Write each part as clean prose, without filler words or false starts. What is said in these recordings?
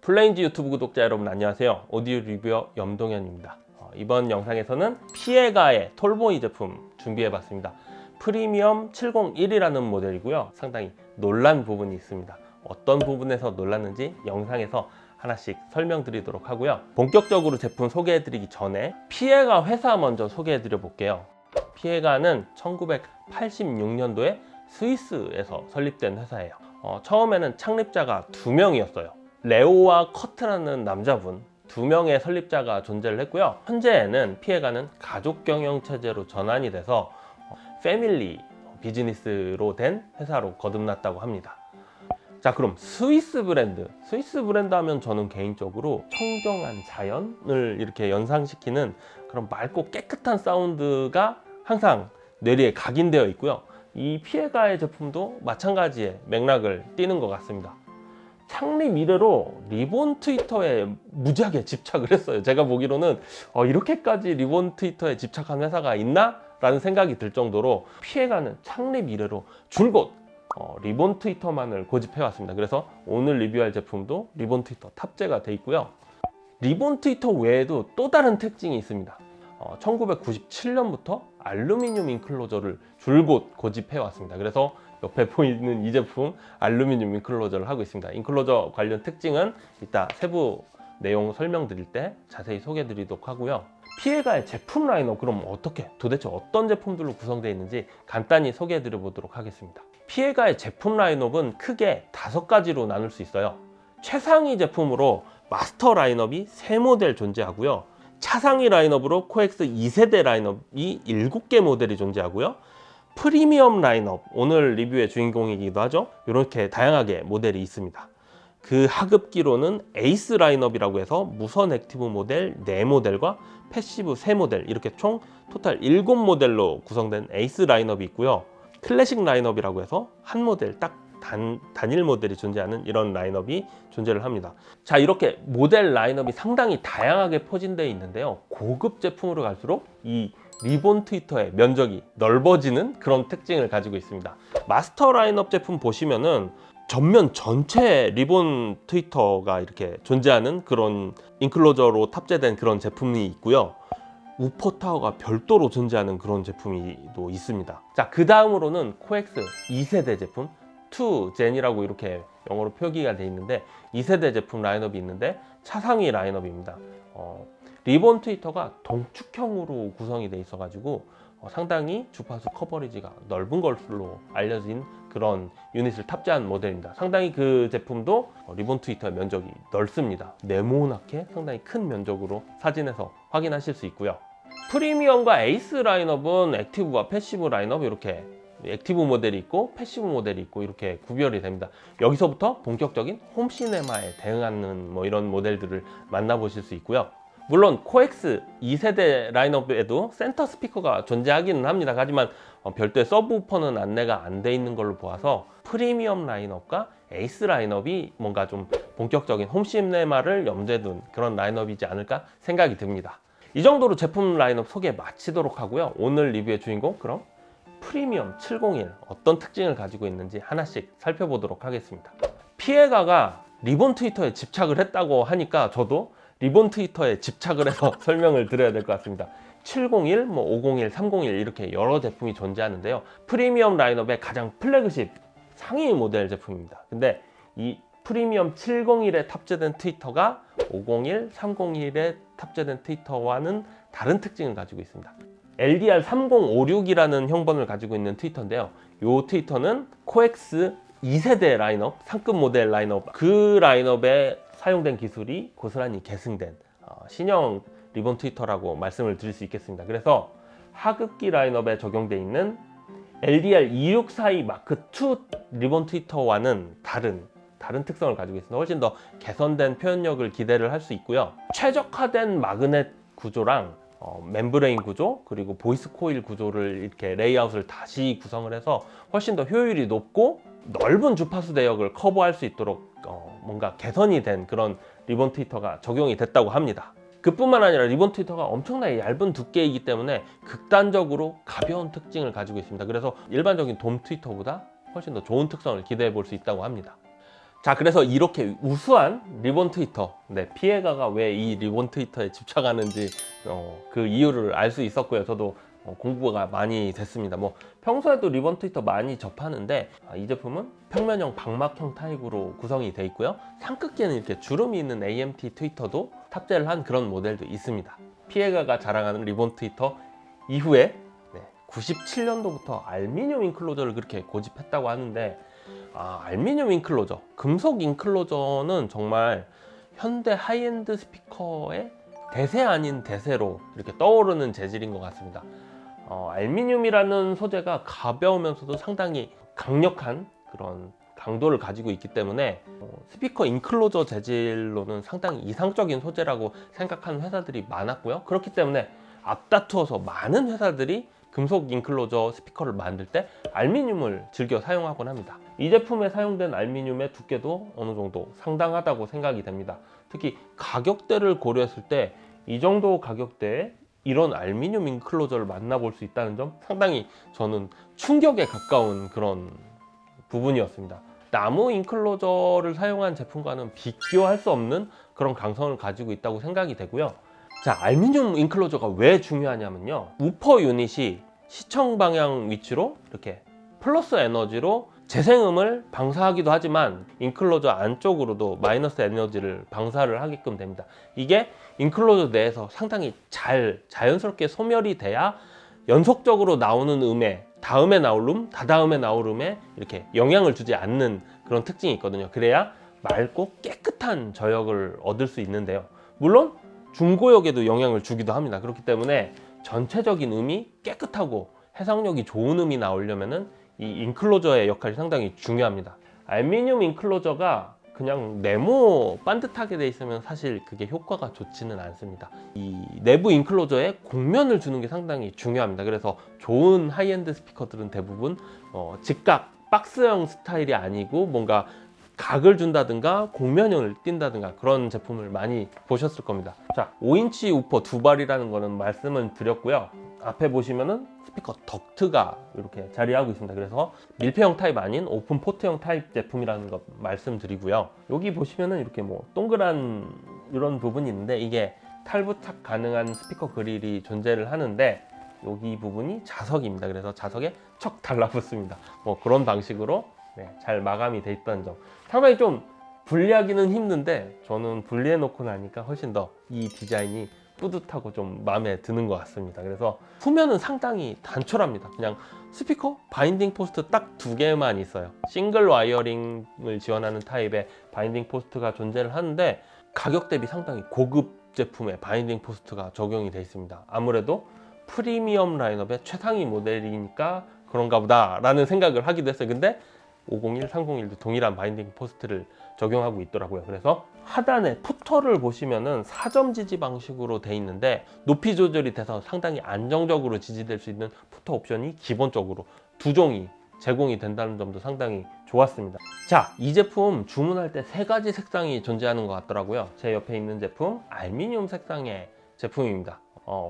플레인즈 유튜브 구독자 여러분 안녕하세요. 오디오 리뷰어 염동현입니다. 이번 영상에서는 피에가의 톨보이 제품 준비해봤습니다. 프리미엄 701이라는 모델이고요. 상당히 놀란 부분이 있습니다. 어떤 부분에서 놀랐는지 영상에서 하나씩 설명드리도록 하고요. 본격적으로 제품 소개해드리기 전에 피에가 회사 먼저 소개해드려 볼게요. 피에가는 1986년도에 스위스에서 설립된 회사예요. 처음에는 창립자가 2명이었어요. 레오와 커트라는 남자분 2명의 설립자가 존재를 했고요. 현재에는 피에가는 가족 경영 체제로 전환이 돼서 패밀리 비즈니스로 된 회사로 거듭났다고 합니다. 자, 그럼 스위스 브랜드 하면 저는 개인적으로 청정한 자연을 이렇게 연상시키는 그런 맑고 깨끗한 사운드가 항상 뇌리에 각인되어 있고요. 이 피에가의 제품도 마찬가지의 맥락을 띠는 것 같습니다. 창립 이래로 리본 트위터에 무지하게 집착을 했어요. 제가 보기로는 이렇게까지 리본 트위터에 집착한 회사가 있나? 라는 생각이 들 정도로 피에가는 창립 이래로 줄곧 리본 트위터만을 고집해 왔습니다. 그래서 오늘 리뷰할 제품도 리본 트위터 탑재가 돼 있고요. 리본 트위터 외에도 또 다른 특징이 있습니다. 1997년부터 알루미늄 인클로저를 줄곧 고집해 왔습니다. 그래서 옆에 보이는 이 제품 알루미늄 인클로저를 하고 있습니다. 인클로저 관련 특징은 이따 세부 내용 설명드릴 때 자세히 소개해 드리도록 하고요. 피에가의 제품 라인업 그럼 도대체 어떤 제품들로 구성되어 있는지 간단히 소개해 드려 보도록 하겠습니다. 피에가의 제품 라인업은 크게 5가지로 나눌 수 있어요. 최상위 제품으로 마스터 라인업이 3모델 존재하고요. 차상위 라인업으로 코엑스 2세대 라인업이 7개 모델이 존재하고요. 프리미엄 라인업, 오늘 리뷰의 주인공이기도 하죠. 이렇게 다양하게 모델이 있습니다. 그 하급기로는 에이스 라인업이라고 해서 무선 액티브 모델 4모델과 패시브 3모델 이렇게 총 토탈 7모델로 구성된 에이스 라인업이 있고요. 클래식 라인업이라고 해서 한 모델 딱 단일 모델이 존재하는 이런 라인업이 존재를 합니다. 자, 이렇게 모델 라인업이 상당히 다양하게 포진되어 있는데요. 고급 제품으로 갈수록 이 리본 트위터의 면적이 넓어지는 그런 특징을 가지고 있습니다. 마스터 라인업 제품 보시면은 전면 전체 리본 트위터가 이렇게 존재하는 그런 인클로저로 탑재된 그런 제품이 있고요. 우퍼 타워가 별도로 존재하는 그런 제품이 또 있습니다. 자, 그 다음으로는 코엑스 2세대 제품 2gen이라고 이렇게 영어로 표기가 되어 있는데 2세대 제품 라인업이 있는데 차상위 라인업입니다. 리본 트위터가 동축형으로 구성이 되어 있어 가지고 상당히 주파수 커버리지가 넓은 것으로 알려진 그런 유닛을 탑재한 모델입니다. 상당히 그 제품도 리본 트위터의 면적이 넓습니다. 네모나게 상당히 큰 면적으로 사진에서 확인하실 수 있고요. 프리미엄과 에이스 라인업은 액티브와 패시브 라인업 이렇게 액티브 모델이 있고 패시브 모델이 있고 이렇게 구별이 됩니다. 여기서부터 본격적인 홈시네마에 대응하는 이런 모델들을 만나보실 수 있고요. 물론 코엑스 2세대 라인업에도 센터 스피커가 존재하기는 합니다. 하지만 별도의 서브우퍼는 안내가 안 돼 있는 걸로 보아서 프리미엄 라인업과 에이스 라인업이 뭔가 좀 본격적인 홈시네마를 염두에 둔 그런 라인업이지 않을까 생각이 듭니다. 이 정도로 제품 라인업 소개 마치도록 하고요. 오늘 리뷰의 주인공 그럼 프리미엄 701 어떤 특징을 가지고 있는지 하나씩 살펴보도록 하겠습니다. 피에가가 리본 트위터에 집착을 했다고 하니까 저도 리본 트위터에 집착을 해서 설명을 드려야 될 것 같습니다. 701, 501, 301 이렇게 여러 제품이 존재하는데요. 프리미엄 라인업의 가장 플래그십 상위 모델 제품입니다. 근데 이 프리미엄 701에 탑재된 트위터가 501, 301에 탑재된 트위터와는 다른 특징을 가지고 있습니다. LDR3056이라는 형번을 가지고 있는 트위터인데요. 이 트위터는 코엑스 2세대 라인업, 상급 모델 라인업, 그 라인업에 사용된 기술이 고스란히 계승된 신형 리본 트위터라고 말씀을 드릴 수 있겠습니다. 그래서 하급기 라인업에 적용되어 있는 LDR2642 마크2 리본 트위터와는 다른 특성을 가지고 있습니다. 훨씬 더 개선된 표현력을 기대를 할 수 있고요. 최적화된 마그넷 구조랑 멤브레인 구조 그리고 보이스 코일 구조를 이렇게 레이아웃을 다시 구성을 해서 훨씬 더 효율이 높고 넓은 주파수 대역을 커버할 수 있도록 뭔가 개선이 된 그런 리본 트위터가 적용이 됐다고 합니다. 그뿐만 아니라 리본 트위터가 엄청나게 얇은 두께이기 때문에 극단적으로 가벼운 특징을 가지고 있습니다. 그래서 일반적인 돔 트위터보다 훨씬 더 좋은 특성을 기대해 볼 수 있다고 합니다. 자, 그래서 이렇게 우수한 리본 트위터, 피해가가 왜 이 리본 트위터에 집착하는지 그 이유를 알 수 있었고요. 저도 공부가 많이 됐습니다. 뭐 평소에도 리본 트위터 많이 접하는데 이 제품은 평면형 방막형 타입으로 구성이 되어 있고요. 상급기에는 이렇게 주름이 있는 AMT 트위터도 탑재를 한 그런 모델도 있습니다. 피해가가 자랑하는 리본 트위터 이후에 97년도부터 알루미늄 인클로저를 그렇게 고집했다고 하는데, 알루미늄 인클로저, 금속 인클로저는 정말 현대 하이엔드 스피커의 대세 아닌 대세로 이렇게 떠오르는 재질인 것 같습니다. 알루미늄이라는 소재가 가벼우면서도 상당히 강력한 그런 강도를 가지고 있기 때문에 스피커 인클로저 재질로는 상당히 이상적인 소재라고 생각하는 회사들이 많았고요. 그렇기 때문에 앞다투어서 많은 회사들이 금속 인클로저 스피커를 만들 때 알루미늄을 즐겨 사용하곤 합니다. 이 제품에 사용된 알루미늄의 두께도 어느 정도 상당하다고 생각이 됩니다. 특히 가격대를 고려했을 때 이 정도 가격대에 이런 알루미늄 인클로저를 만나볼 수 있다는 점, 상당히 저는 충격에 가까운 그런 부분이었습니다. 나무 인클로저를 사용한 제품과는 비교할 수 없는 그런 강성을 가지고 있다고 생각이 되고요. 자, 알루미늄 인클로저가 왜 중요하냐면요, 우퍼 유닛이 시청 방향 위치로 이렇게 플러스 에너지로 재생음을 방사하기도 하지만 인클로저 안쪽으로도 마이너스 에너지를 방사를 하게끔 됩니다. 이게 인클로저 내에서 상당히 잘 자연스럽게 소멸이 돼야 연속적으로 나오는 음에 다음에 나올 음, 다다음에 나올 음에 이렇게 영향을 주지 않는 그런 특징이 있거든요. 그래야 맑고 깨끗한 저역을 얻을 수 있는데요. 물론 중고역에도 영향을 주기도 합니다. 그렇기 때문에 전체적인 음이 깨끗하고 해상력이 좋은 음이 나오려면은 이 인클로저의 역할이 상당히 중요합니다. 알루미늄 인클로저가 그냥 네모 반듯하게 돼 있으면 사실 그게 효과가 좋지는 않습니다. 이 내부 인클로저에 곡면을 주는 게 상당히 중요합니다. 그래서 좋은 하이엔드 스피커들은 대부분 직각 박스형 스타일이 아니고 뭔가 각을 준다든가 곡면을 띈다든가 그런 제품을 많이 보셨을 겁니다. 자, 5인치 우퍼 두 발이라는 거는 말씀을 드렸고요. 앞에 보시면은 스피커 덕트가 이렇게 자리하고 있습니다. 그래서 밀폐형 타입 아닌 오픈 포트형 타입 제품이라는 거 말씀드리고요. 여기 보시면은 이렇게 뭐 동그란 이런 부분이 있는데 이게 탈부착 가능한 스피커 그릴이 존재를 하는데 여기 부분이 자석입니다. 그래서 자석에 척 달라붙습니다. 뭐 그런 방식으로 잘 마감이 돼 있다는 점, 상당히 좀 분리하기는 힘든데 저는 분리해 놓고 나니까 훨씬 더 이 디자인이 뿌듯하고 좀 마음에 드는 것 같습니다. 그래서 후면은 상당히 단촐합니다. 그냥 스피커 바인딩 포스트 딱 두 개만 있어요. 싱글 와이어링을 지원하는 타입의 바인딩 포스트가 존재를 하는데 가격 대비 상당히 고급 제품의 바인딩 포스트가 적용이 되어 있습니다. 아무래도 프리미엄 라인업의 최상위 모델이니까 그런가 보다 라는 생각을 하기도 했어요. 근데 501, 301도 동일한 바인딩 포스트를 적용하고 있더라고요. 그래서 하단에 푸터를 보시면은 4점 지지 방식으로 돼 있는데 높이 조절이 돼서 상당히 안정적으로 지지될 수 있는 푸터 옵션이 기본적으로 두 종이 제공이 된다는 점도 상당히 좋았습니다. 자, 이 제품 주문할 때 세 가지 색상이 존재하는 것 같더라고요. 제 옆에 있는 제품 알루미늄 색상의 제품입니다.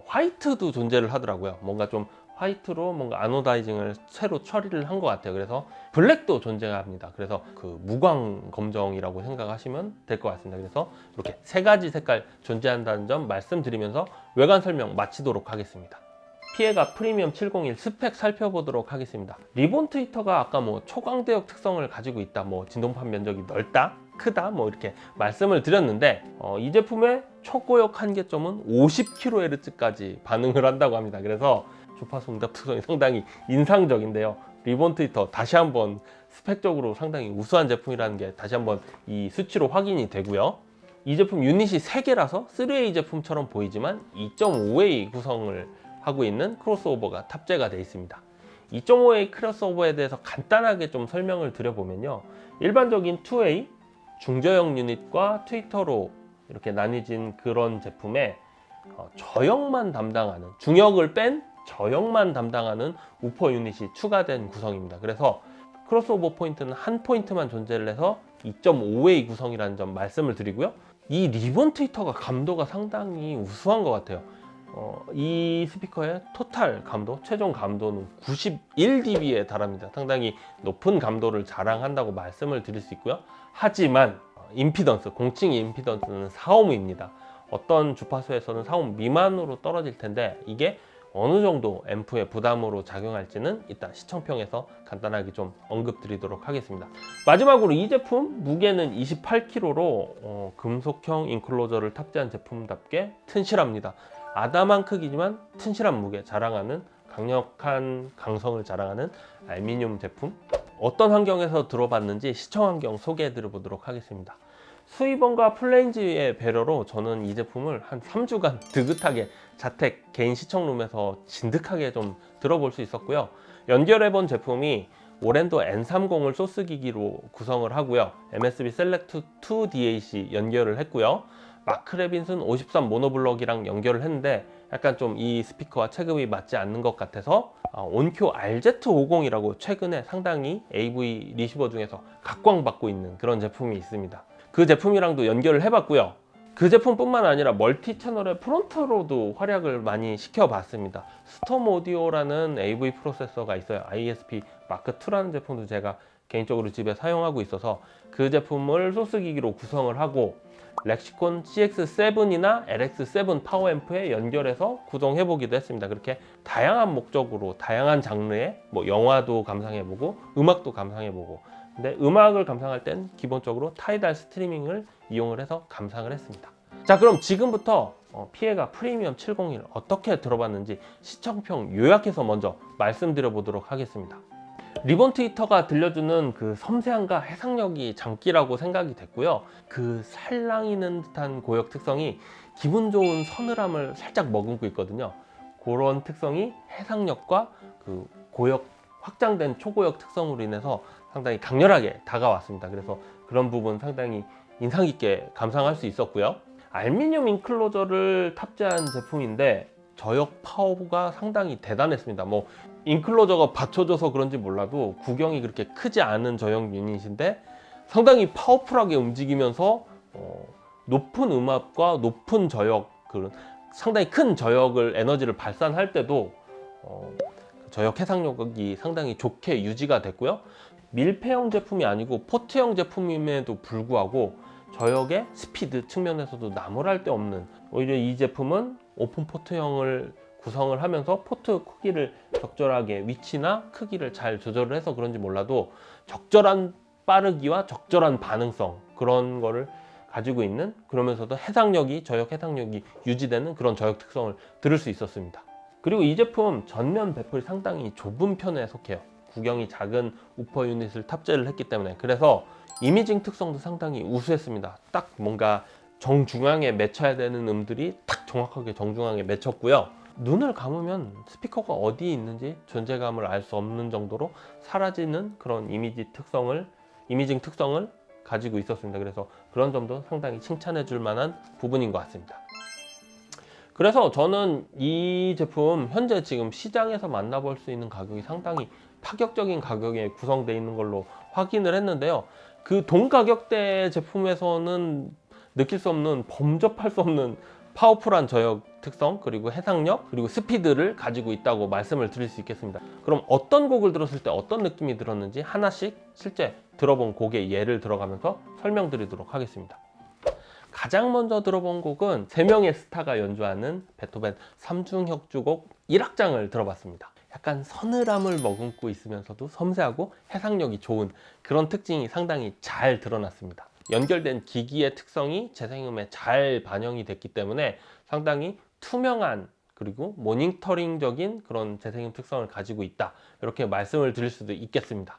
화이트도 존재를 하더라고요. 뭔가 좀 화이트로 뭔가 아노다이징을 새로 처리를 한 것 같아요. 그래서 블랙도 존재합니다. 그래서 그 무광 검정이라고 생각하시면 될 것 같습니다. 그래서 이렇게 세 가지 색깔 존재한다는 점 말씀드리면서 외관 설명 마치도록 하겠습니다. 피해가 프리미엄 701 스펙 살펴보도록 하겠습니다. 리본 트위터가 아까 뭐 초광대역 특성을 가지고 있다, 뭐 진동판 면적이 넓다, 크다, 뭐 이렇게 말씀을 드렸는데 이 제품의 초고역 한계점은 50kHz까지 반응을 한다고 합니다. 그래서 주파수 응답 특성이 상당히 인상적인데요. 리본 트위터 다시 한번 스펙적으로 상당히 우수한 제품이라는 게 다시 한번 이 수치로 확인이 되고요. 이 제품 유닛이 3개라서 3A 제품처럼 보이지만 2.5A 구성을 하고 있는 크로스오버가 탑재가 되어 있습니다. 2.5A 크로스오버에 대해서 간단하게 좀 설명을 드려보면요, 일반적인 2A 중저역 유닛과 트위터로 이렇게 나뉘어진 그런 제품에 저역만 담당하는, 중역을 뺀 저역만 담당하는 우퍼 유닛이 추가된 구성입니다. 그래서 크로스오버 포인트는 한 포인트만 존재를 해서 2.5A 구성이라는 점 말씀을 드리고요. 이 리본 트위터가 감도가 상당히 우수한 것 같아요. 이 스피커의 토탈 감도, 최종 감도는 91dB에 달합니다. 상당히 높은 감도를 자랑한다고 말씀을 드릴 수 있고요. 하지만 임피던스, 공칭 임피던스는 4ohm입니다. 어떤 주파수에서는 4ohm 미만으로 떨어질 텐데 이게 어느 정도 앰프의 부담으로 작용할지는 이따 시청평에서 간단하게 좀 언급드리도록 하겠습니다. 마지막으로 이 제품 무게는 28kg로 금속형 인클로저를 탑재한 제품답게 튼실합니다. 아담한 크기지만 튼실한 무게 자랑하는, 강력한 강성을 자랑하는 알루미늄 제품. 어떤 환경에서 들어봤는지 시청 환경 소개해 드려 보도록 하겠습니다. 수입원과 플레인즈의 배려로 저는 이 제품을 한 3주간 느긋하게 자택 개인 시청룸에서 진득하게 좀 들어볼 수 있었고요. 연결해 본 제품이 오랜도 N30을 소스 기기로 구성을 하고요. MSB 셀렉트 2 DAC 연결을 했고요. 마크 레빈슨 53 모노블럭이랑 연결을 했는데 약간 좀 이 스피커와 체급이 맞지 않는 것 같아서 온큐 RZ50이라고 최근에 상당히 AV 리시버 중에서 각광받고 있는 그런 제품이 있습니다. 그 제품이랑도 연결을 해봤고요. 그 제품뿐만 아니라 멀티 채널의 프론트로도 활약을 많이 시켜봤습니다. 스톰 오디오라는 AV 프로세서가 있어요. ISP 마크2라는 제품도 제가 개인적으로 집에 사용하고 있어서 그 제품을 소스 기기로 구성을 하고 렉시콘 CX7이나 LX7 파워앰프에 연결해서 구동해보기도 했습니다. 그렇게 다양한 목적으로 다양한 장르의 영화도 감상해보고 음악도 감상해보고, 근데 음악을 감상할 땐 기본적으로 타이달 스트리밍을 이용을 해서 감상을 했습니다. 자, 그럼 지금부터 피에가 프리미엄 701 어떻게 들어봤는지 시청평 요약해서 먼저 말씀드려 보도록 하겠습니다. 리본 트위터가 들려주는 그 섬세함과 해상력이 장기라고 생각이 됐고요. 그 살랑이는 듯한 고역 특성이 기분 좋은 서늘함을 살짝 머금고 있거든요. 그런 특성이 해상력과 그 고역, 확장된 초고역 특성으로 인해서 상당히 강렬하게 다가왔습니다. 그래서 그런 부분 상당히 인상 깊게 감상할 수 있었고요. 알루미늄 인클로저를 탑재한 제품인데 저역 파워가 상당히 대단했습니다. 인클로저가 받쳐줘서 그런지 몰라도 구경이 그렇게 크지 않은 저역 유닛인데 상당히 파워풀하게 움직이면서 높은 음압과 높은 저역, 그런 상당히 큰 저역을 에너지를 발산할 때도 저역 해상력이 상당히 좋게 유지가 됐고요. 밀폐형 제품이 아니고 포트형 제품임에도 불구하고 저역의 스피드 측면에서도 나무랄 데 없는, 오히려 이 제품은 오픈 포트형을 구성을 하면서 포트 크기를 적절하게, 위치나 크기를 잘 조절을 해서 그런지 몰라도 적절한 빠르기와 적절한 반응성, 그런 거를 가지고 있는, 그러면서도 해상력이, 저역 해상력이 유지되는 그런 저역 특성을 들을 수 있었습니다. 그리고 이 제품 전면 배폴이 상당히 좁은 편에 속해요. 구경이 작은 우퍼 유닛을 탑재를 했기 때문에. 그래서 이미징 특성도 상당히 우수했습니다. 딱 뭔가 정중앙에 맺혀야 되는 음들이 딱 정확하게 정중앙에 맺혔고요. 눈을 감으면 스피커가 어디에 있는지 존재감을 알 수 없는 정도로 사라지는 그런 이미징 특성을 가지고 있었습니다. 그래서 그런 점도 상당히 칭찬해 줄 만한 부분인 것 같습니다. 그래서 저는 이 제품 현재 지금 시장에서 만나볼 수 있는 가격이 상당히 파격적인 가격에 구성되어 있는 걸로 확인을 했는데요. 그 동 가격대 제품에서는 느낄 수 없는, 범접할 수 없는 파워풀한 저역 특성, 그리고 해상력, 그리고 스피드를 가지고 있다고 말씀을 드릴 수 있겠습니다. 그럼 어떤 곡을 들었을 때 어떤 느낌이 들었는지 하나씩 실제 들어본 곡의 예를 들어가면서 설명드리도록 하겠습니다. 가장 먼저 들어본 곡은 3명의 스타가 연주하는 베토벤 3중 협주곡 1악장을 들어봤습니다. 약간 서늘함을 머금고 있으면서도 섬세하고 해상력이 좋은 그런 특징이 상당히 잘 드러났습니다. 연결된 기기의 특성이 재생음에 잘 반영이 됐기 때문에 상당히 투명한, 그리고 모니터링적인 그런 재생음 특성을 가지고 있다, 이렇게 말씀을 드릴 수도 있겠습니다.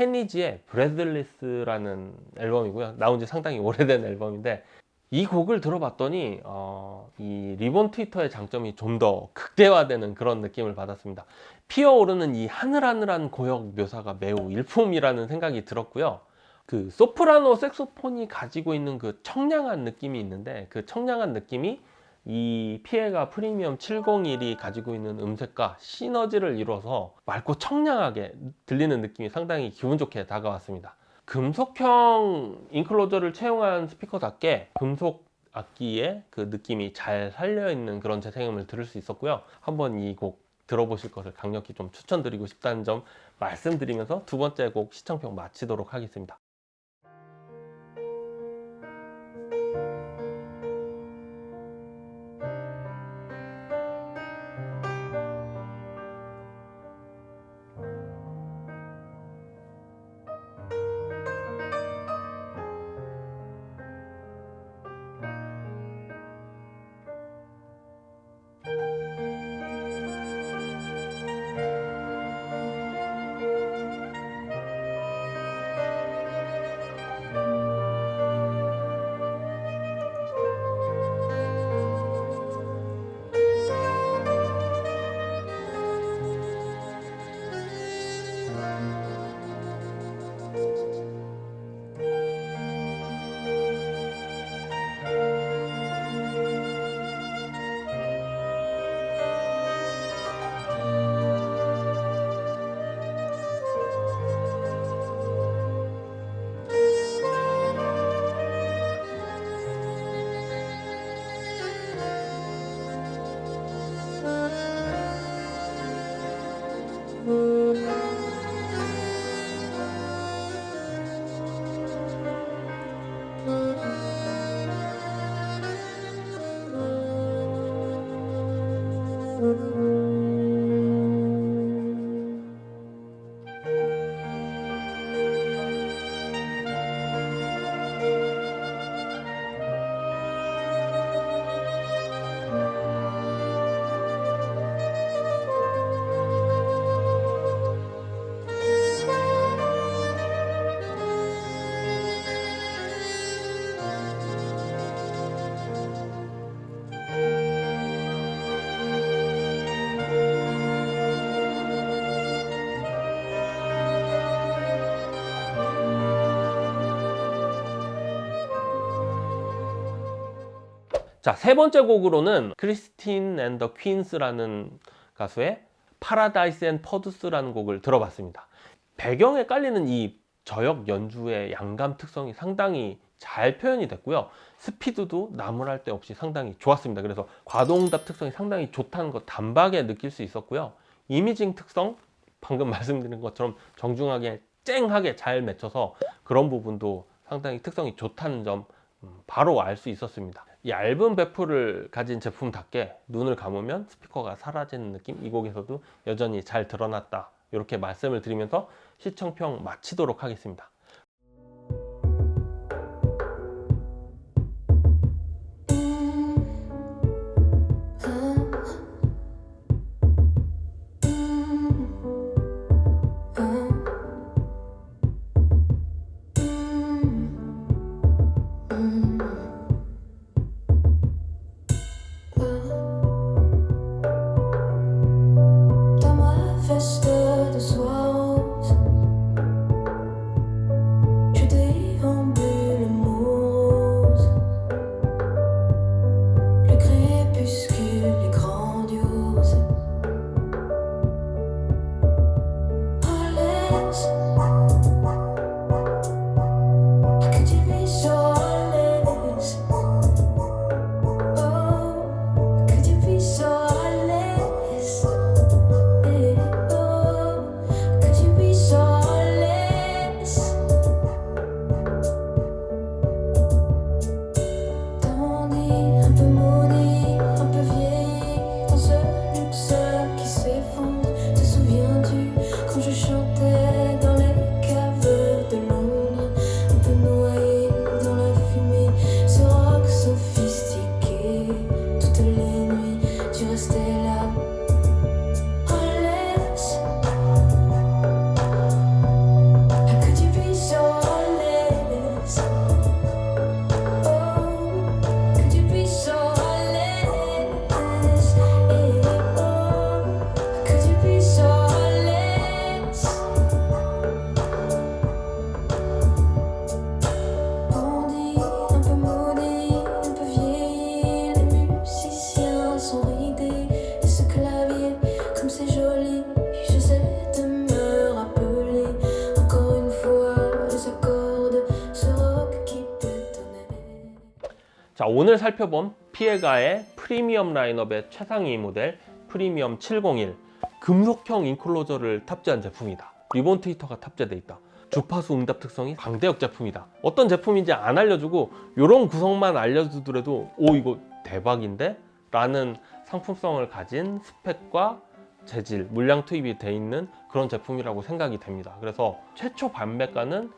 케니지의 브레들리스라는 앨범이고요. 나온 지 상당히 오래된 앨범인데 이 곡을 들어봤더니 이 리본 트위터의 장점이 좀 더 극대화되는 그런 느낌을 받았습니다. 피어오르는 이 하늘하늘한 고역 묘사가 매우 일품이라는 생각이 들었고요. 그 소프라노 색소폰이 가지고 있는 그 청량한 느낌이 있는데 그 청량한 느낌이 이 피에가 프리미엄 701이 가지고 있는 음색과 시너지를 이뤄서 맑고 청량하게 들리는 느낌이 상당히 기분 좋게 다가왔습니다. 금속형 인클로저를 채용한 스피커답게 금속 악기의 그 느낌이 잘 살려있는 그런 재생음을 들을 수 있었고요. 한번 이 곡 들어보실 것을 강력히 좀 추천드리고 싶다는 점 말씀드리면서 두 번째 곡 시청평 마치도록 하겠습니다. 자, 세 번째 곡으로는 크리스틴 앤 더 퀸스라는 가수의 파라다이스 앤 퍼두스라는 곡을 들어봤습니다. 배경에 깔리는 이 저역 연주의 양감 특성이 상당히 잘 표현이 됐고요. 스피드도 나무랄 데 없이 상당히 좋았습니다. 그래서 과도응답 특성이 상당히 좋다는 것 단박에 느낄 수 있었고요. 이미징 특성, 방금 말씀드린 것처럼 정중하게 쨍하게 잘 맺혀서 그런 부분도 상당히 특성이 좋다는 점 바로 알 수 있었습니다. 이 얇은 배프를 가진 제품답게 눈을 감으면 스피커가 사라지는 느낌, 이 곡에서도 여전히 잘 드러났다, 이렇게 말씀을 드리면서 시청평 마치도록 하겠습니다. Quand je chantais dans 자, 오늘 살펴본 피에가의 프리미엄 라인업의 최상위 모델 프리미엄 701 금속형 인클로저를 탑재한 제품이다. 리본 트위터가 탑재되어 있다. 주파수 응답 특성이 광대역 제품이다. 어떤 제품인지 안 알려주고 이런 구성만 알려주더라도 오 이거 대박인데? 라는 상품성을 가진 스펙과 재질, 물량 투입이 돼 있는 그런 제품이라고 생각이 됩니다. 그래서 최초 판매가는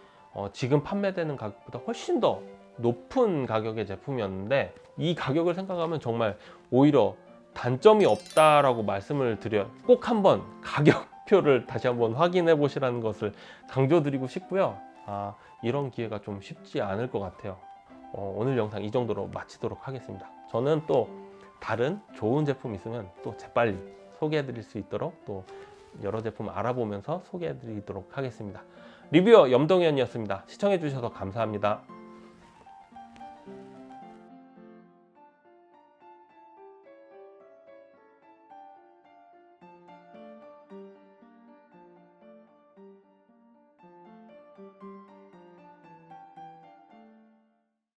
지금 판매되는 가격보다 훨씬 더 높은 가격의 제품이었는데 이 가격을 생각하면 정말 오히려 단점이 없다라고 말씀을 드려요. 꼭 한번 가격표를 다시 한번 확인해 보시라는 것을 강조드리고 싶고요. 이런 기회가 좀 쉽지 않을 것 같아요. 오늘 영상 이 정도로 마치도록 하겠습니다. 저는 또 다른 좋은 제품 있으면 또 재빨리 소개해 드릴 수 있도록 또 여러 제품 알아보면서 소개해 드리도록 하겠습니다. 리뷰어 염동현이었습니다. 시청해 주셔서 감사합니다.